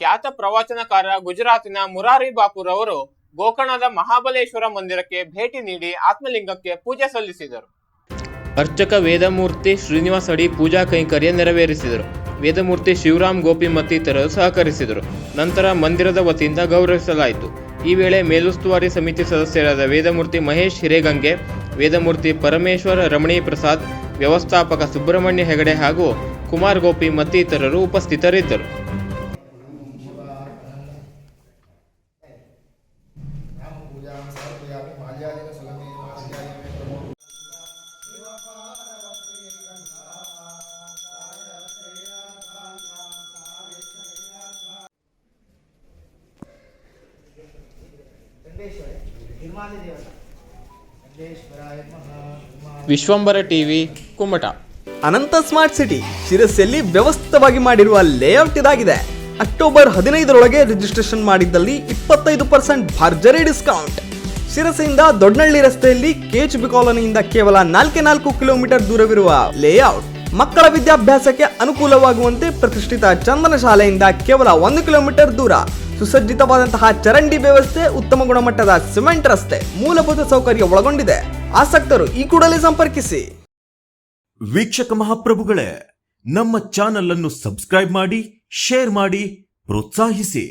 ಖ್ಯಾತ ಪ್ರವಚನಕಾರ ಗುಜರಾತಿನ ಮುರಾರಿ ಬಾಪುರ್ ಅವರು ಗೋಕರ್ಣದ ಮಹಾಬಲೇಶ್ವರ ಮಂದಿರಕ್ಕೆ ಭೇಟಿ ನೀಡಿ ಆತ್ಮಲಿಂಗಕ್ಕೆ ಪೂಜೆ ಸಲ್ಲಿಸಿದರು. ಅರ್ಚಕ ವೇದಮೂರ್ತಿ ಶ್ರೀನಿವಾಸ್ ಅಡಿ ಪೂಜಾ ಕೈಂಕರ್ಯ ನೆರವೇರಿಸಿದರು. ವೇದಮೂರ್ತಿ ಶಿವರಾಮ್ ಗೋಪಿ ಮತ್ತಿತರರು ಸಹಕರಿಸಿದರು. ನಂತರ ಮಂದಿರದ ವತಿಯಿಂದ ಗೌರವಿಸಲಾಯಿತು. ಈ ವೇಳೆ ಮೇಲುಸ್ತುವಾರಿ ಸಮಿತಿ ಸದಸ್ಯರಾದ ವೇದಮೂರ್ತಿ ಮಹೇಶ್ ಹಿರೇಗಂಗೆ, ವೇದಮೂರ್ತಿ ಪರಮೇಶ್ವರ ರಮಣಿ ಪ್ರಸಾದ್, ವ್ಯವಸ್ಥಾಪಕ ಸುಬ್ರಹ್ಮಣ್ಯ ಹೆಗಡೆ ಹಾಗೂ ಕುಮಾರ್ ಗೋಪಿ ಮತ್ತಿತರರು ಉಪಸ್ಥಿತರಿದ್ದರು. ವಿಶ್ವಂಬರ ಟಿವಿ ಕುಮಟ. ಅನಂತ ಸ್ಮಾರ್ಟ್ ಸಿಟಿ ಶಿರಸಿಯಲ್ಲಿ ವ್ಯವಸ್ಥಿತವಾಗಿ ಮಾಡಿರುವ ಲೇಔಟ್ ಇದಾಗಿದೆ. ಅಕ್ಟೋಬರ್ 15ರೊಳಗೆ ರಿಜಿಸ್ಟ್ರೇಷನ್ ಮಾಡಿದ್ದಲ್ಲಿ 25% ಭರ್ಜರಿ ಡಿಸ್ಕೌಂಟ್. ಶಿರಸಿಯಿಂದ ದೊಡ್ಡನಹಳ್ಳಿ ರಸ್ತೆಯಲ್ಲಿ ಕೆಎಚ್ಬಿ ಕಾಲೋನಿಯಿಂದ ಕೇವಲ 4 ಕಿಲೋಮೀಟರ್ ದೂರವಿರುವ ಲೇಔಟ್. ಮಕ್ಕಳ ವಿದ್ಯಾಭ್ಯಾಸಕ್ಕೆ ಅನುಕೂಲವಾಗುವಂತೆ ಪ್ರತಿಷ್ಠಿತ ಚಂದನ ಶಾಲೆಯಿಂದ ಕೇವಲ 1 ಕಿಲೋಮೀಟರ್ ದೂರ. ಸುಸಜ್ಜಿತವಾದಂತಹ ಚರಂಡಿ ವ್ಯವಸ್ಥೆ, ಉತ್ತಮ ಗುಣಮಟ್ಟದ ಸಿಮೆಂಟ್ ರಸ್ತೆ, ಮೂಲಭೂತ ಸೌಕರ್ಯ ಒಳಗೊಂಡಿದೆ. ಆಸಕ್ತರು ಈ ಕೂಡಲೇ ಸಂಪರ್ಕಿಸಿ. ವೀಕ್ಷಕ ಮಹಾಪ್ರಭುಗಳೇ, ನಮ್ಮ ಚಾನಲ್ ಅನ್ನು ಸಬ್ಸ್ಕ್ರೈಬ್ ಮಾಡಿ, ಶೇರ್ ಮಾಡಿ, ಪ್ರೋತ್ಸಾಹಿಸಿ.